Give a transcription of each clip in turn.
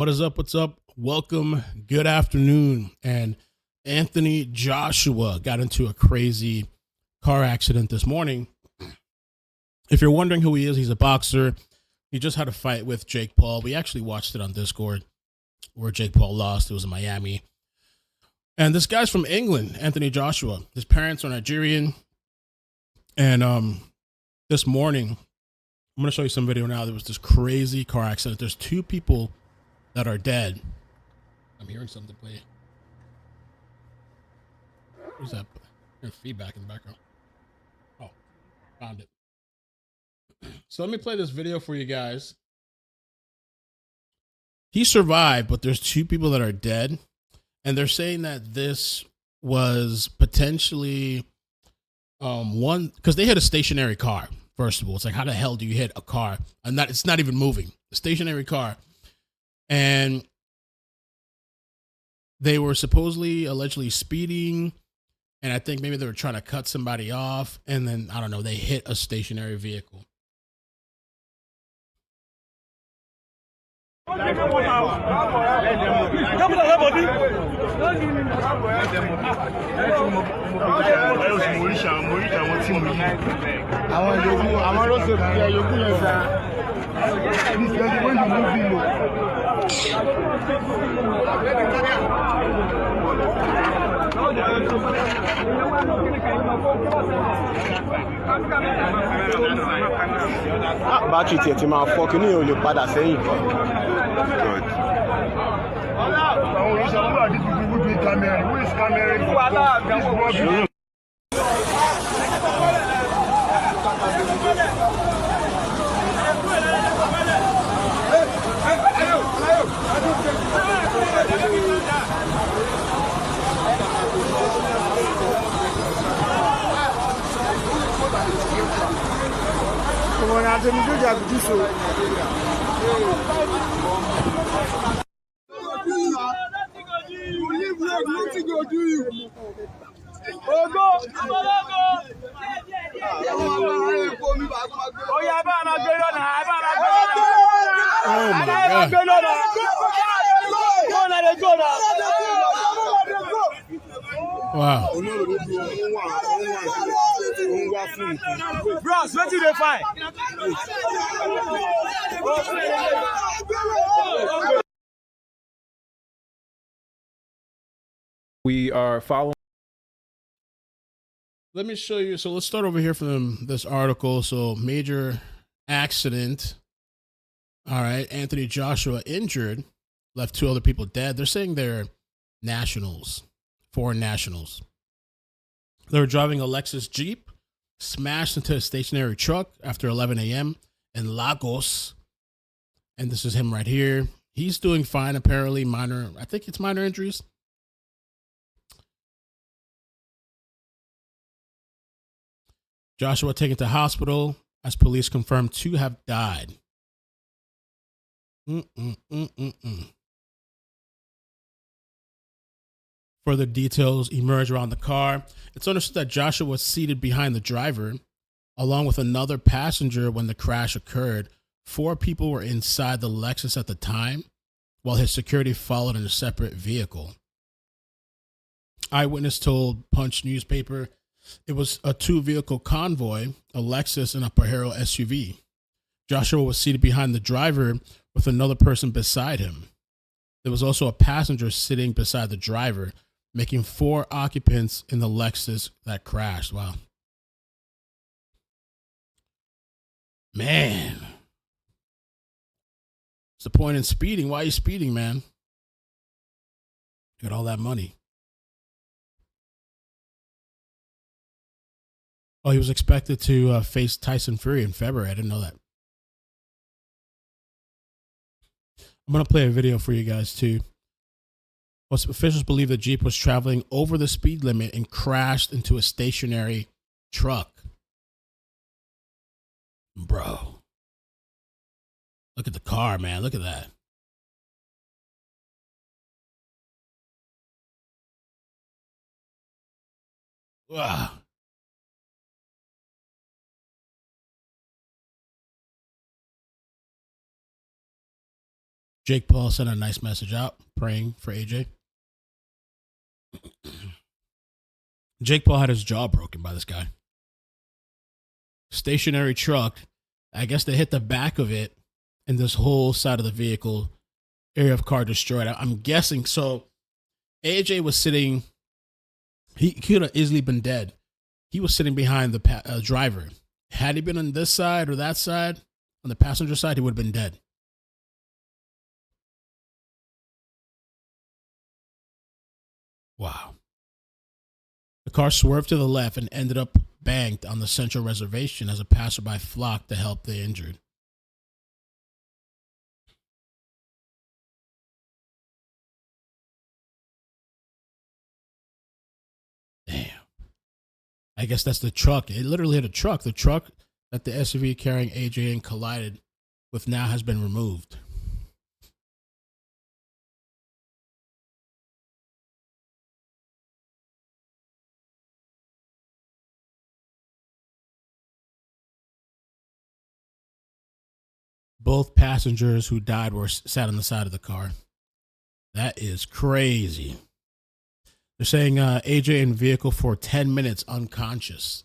What is up? What's up? Welcome. Good afternoon. And Anthony Joshua got into a crazy car accident this morning. If you're wondering who he is, he's a boxer. He just had a fight with Jake Paul. We actually watched it on Discord where Jake Paul lost. It was in Miami. And this guy's from England, Anthony Joshua. His parents are Nigerian. And this morning, I'm going to show you some video now. There was this crazy car accident. There's two people that are dead. I'm hearing something play. Where's that? There's feedback in the background. Oh, found it. So let me play this video for you guys. He survived, but there's two people that are dead. And they're saying that this was potentially one, because they hit a stationary car. First of all, it's like, how the hell do you hit a car? And it's not even moving. A stationary car. And they were supposedly, allegedly speeding. And I think maybe they were trying to cut somebody off. And then, I don't know, they hit a stationary vehicle. Battery tiẹ̀ ti máa fọ́ kí ní ò lè padà sẹ́yìn. Wow. Bros, what did they find? We are following. Let me show you. So let's start over here from this article. So major accident. All right. Anthony Joshua injured, left two other people dead. They're saying they're nationals, foreign nationals. They were driving a Lexus Jeep, smashed into a stationary truck after 11 a.m. in Lagos. And this is him right here. He's doing fine, apparently. I think it's minor injuries. Joshua taken to hospital as police confirmed two have died. Further details emerge around the car. It's understood that Joshua was seated behind the driver, along with another passenger when the crash occurred. 4 people were inside the Lexus at the time, while his security followed in a separate vehicle. Eyewitness told Punch newspaper it was a 2-vehicle convoy, a Lexus and a Pajero SUV. Joshua was seated behind the driver with another person beside him. There was also a passenger sitting beside the driver, making 4 occupants in the Lexus that crashed. Wow. Man. What's the point in speeding? Why are you speeding, man? You got all that money. Oh, he was expected to face Tyson Fury in February. I didn't know that. I'm going to play a video for you guys, too. Officials believe the Jeep was traveling over the speed limit and crashed into a stationary truck. Bro. Look at the car, man. Look at that. Wow. Jake Paul sent a nice message out praying for AJ. Jake Paul had his jaw broken by this guy. Stationary truck. I guess they hit the back of it, and this whole side of the vehicle, area of car destroyed. I'm guessing. So AJ was sitting, he could have easily been dead. He was sitting behind the driver. Had he been on this side or that side, on the passenger side, he would have been dead. Wow. The car swerved to the left and ended up banked on the central reservation as a passerby flocked to help the injured. Damn. I guess that's the truck. It literally hit a truck. The truck that the SUV carrying AJ in collided with now has been removed. Both passengers who died were sat on the side of the car. That is crazy. They're saying AJ in vehicle for 10 minutes unconscious.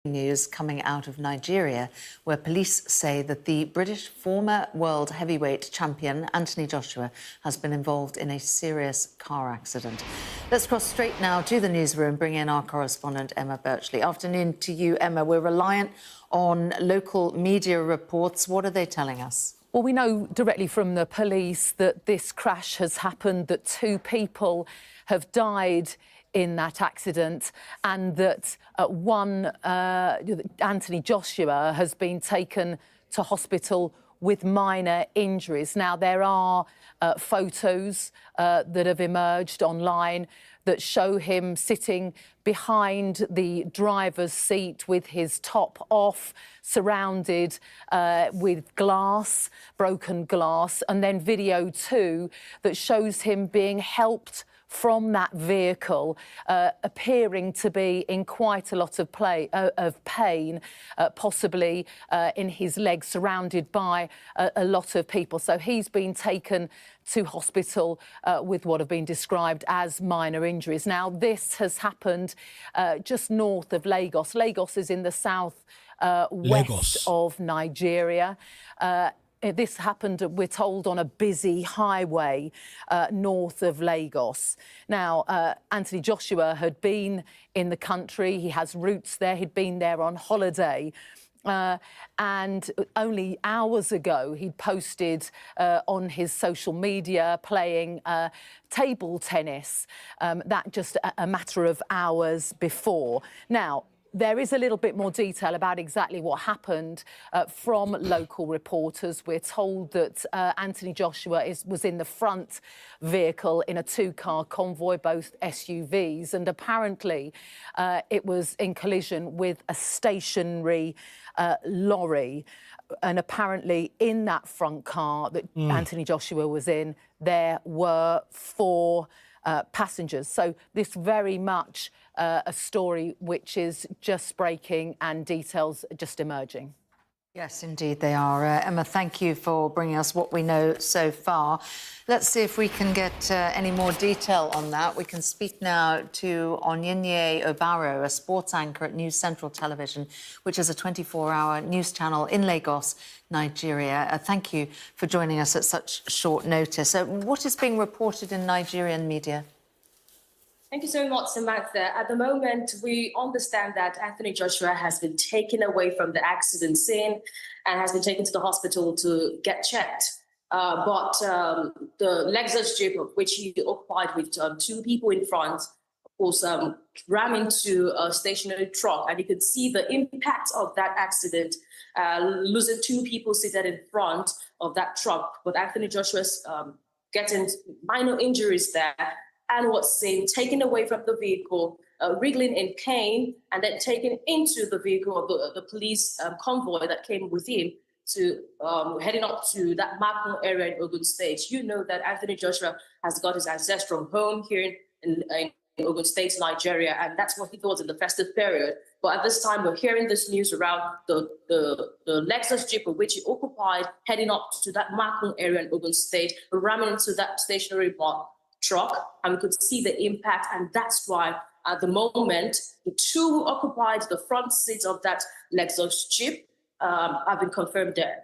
News coming out of Nigeria, where police say that the British former world heavyweight champion Anthony Joshua has been involved in a serious car accident. Let's cross straight now to the newsroom, bring in our correspondent Emma Birchley. Afternoon to you, Emma. We're reliant on local media reports. What are they telling us? Well, we know directly from the police that this crash has happened, that 2 people have died in that accident, and that Anthony Joshua has been taken to hospital with minor injuries. Now, there are photos that have emerged online that show him sitting behind the driver's seat with his top off, surrounded with glass, broken glass, and then video too that shows him being helped from that vehicle, appearing to be in quite a lot of pain, possibly in his legs, surrounded by a lot of people. So he's been taken to hospital with what have been described as minor injuries. Now, this has happened just north of Lagos. Lagos is in the south west of Nigeria. This happened, we're told, on a busy highway north of Lagos. Now, Anthony Joshua had been in the country. He has roots there. He'd been there on holiday. And only hours ago, he'd posted on his social media playing table tennis. That just a matter of hours before. Now, there is a little bit more detail about exactly what happened from local reporters. We're told that Anthony Joshua was in the front vehicle in a 2-car convoy, both SUVs, and apparently it was in collision with a stationary lorry. And apparently in that front car that Anthony Joshua was in, there were 4 passengers. So this very much a story which is just breaking and details just emerging. Yes, indeed they are. Emma, thank you for bringing us what we know so far. Let's see if we can get any more detail on that. We can speak now to Onyinye Obaro, a sports anchor at News Central Television, which is a 24-hour news channel in Lagos, Nigeria. Thank you for joining us at such short notice. What is being reported in Nigerian media? Thank you so much, Samantha. At the moment, we understand that Anthony Joshua has been taken away from the accident scene and has been taken to the hospital to get checked. But the Lexus Jeep, which he occupied with 2 people in front, was rammed into a stationary truck. And you could see the impact of that accident, losing 2 people seated in front of that truck. But Anthony Joshua's getting minor injuries there, and was seen taken away from the vehicle, wriggling in pain, and then taken into the vehicle of the police convoy that came with him heading up to that Makun area in Ogun State. You know that Anthony Joshua has got his ancestral home here in Ogun State, Nigeria, and that's what he thought in the festive period. But at this time, we're hearing this news around the Lexus Jeep, which he occupied, heading up to that Makun area in Ogun State, ramming into that stationary truck, and we could see the impact, and that's why at the moment, the two who occupied the front seat of that Lexus Jeep have been confirmed dead.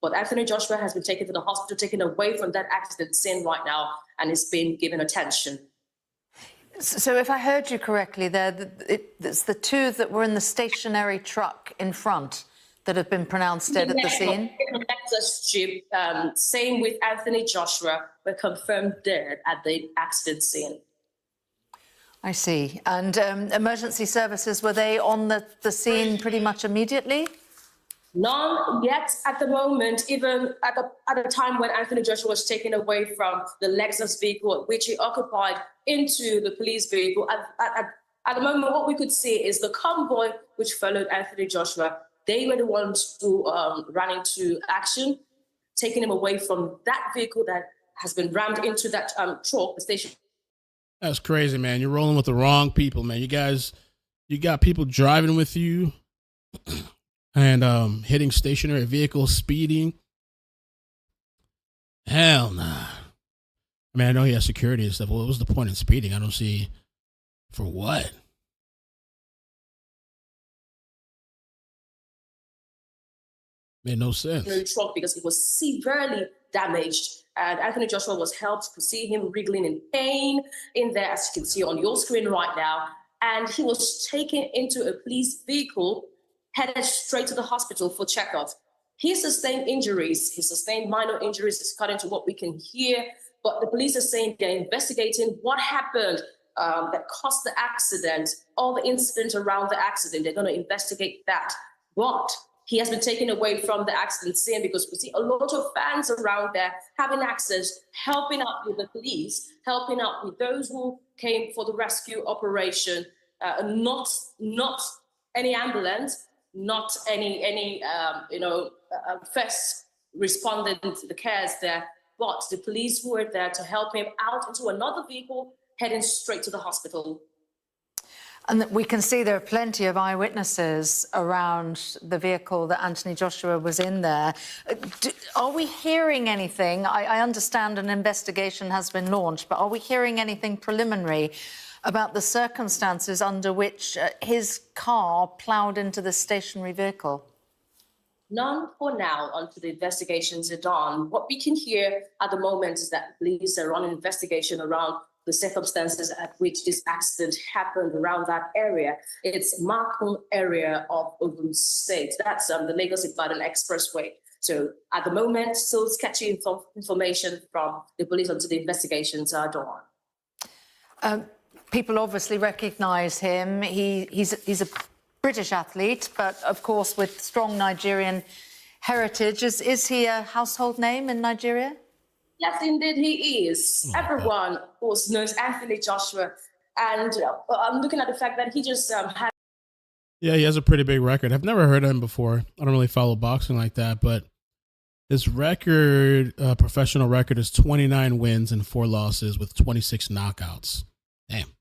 But Anthony Joshua has been taken to the hospital, taken away from that accident scene right now, and is being given attention. So if I heard you correctly there, it's the two that were in the stationary truck in front that have been pronounced dead at the scene? Lexus Jeep, same with Anthony Joshua, were confirmed dead at the accident scene. I see. And emergency services, were they on the scene pretty much immediately? None yet at the moment, even at the time when Anthony Joshua was taken away from the Lexus vehicle, which he occupied, into the police vehicle. At the moment, what we could see is the convoy which followed Anthony Joshua. They were the ones who ran into action, taking him away from that vehicle that has been rammed into that truck, the station. That's crazy, man. You're rolling with the wrong people, man. You got people driving with you and hitting stationary vehicles, speeding. Hell nah. I mean, I know he has security and stuff. What was the point in speeding? I don't see for what. Made no sense. Truck because it was severely damaged, and Anthony Joshua was helped to see him wriggling in pain in there, as you can see on your screen right now. And he was taken into a police vehicle, headed straight to the hospital for checkup. He sustained injuries. He sustained minor injuries, according to what we can hear. But the police are saying they're investigating what happened that caused the accident, all the incidents around the accident. They're going to investigate that. But he has been taken away from the accident scene because we see a lot of fans around there having access, helping out with the police, helping out with those who came for the rescue operation. Not any ambulance, not any first responding to the cares there, but the police who were there to help him out into another vehicle, heading straight to the hospital. And we can see there are plenty of eyewitnesses around the vehicle that Anthony Joshua was in there. Are we hearing anything? I understand an investigation has been launched, but are we hearing anything preliminary about the circumstances under which his car ploughed into the stationary vehicle? None for now until the investigations are done. What we can hear at the moment is that police are on an investigation around the circumstances at which this accident happened around that area. It's Makun area of Ogun State. That's the Lagos Ibadan Expressway. So at the moment, still sketchy information from the police until the investigations are done. People obviously recognise him. He's a British athlete, but of course with strong Nigerian heritage. Is he a household name in Nigeria? Yes, indeed, he is. Everyone, of course, knows Anthony Joshua. And I'm looking at the fact that he just had... Yeah, he has a pretty big record. I've never heard of him before. I don't really follow boxing like that, but his record, professional record, is 29 wins and 4 losses with 26 knockouts. Damn.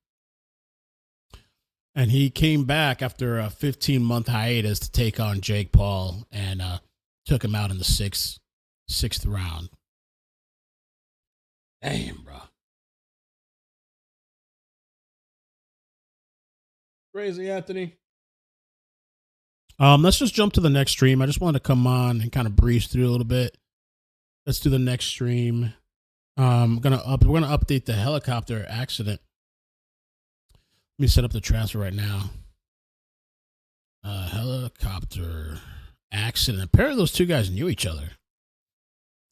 And he came back after a 15-month hiatus to take on Jake Paul and took him out in the sixth round. Damn, bro. Crazy, Anthony. Let's just jump to the next stream. I just wanted to come on and kind of breeze through a little bit. Let's do the next stream. We're gonna update the helicopter accident. Let me set up the transfer right now. Helicopter accident. Apparently those two guys knew each other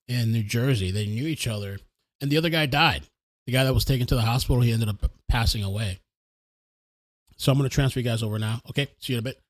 in New Jersey. They knew each other. And the other guy died. The guy that was taken to the hospital, he ended up passing away. So I'm going to transfer you guys over now. Okay, see you in a bit.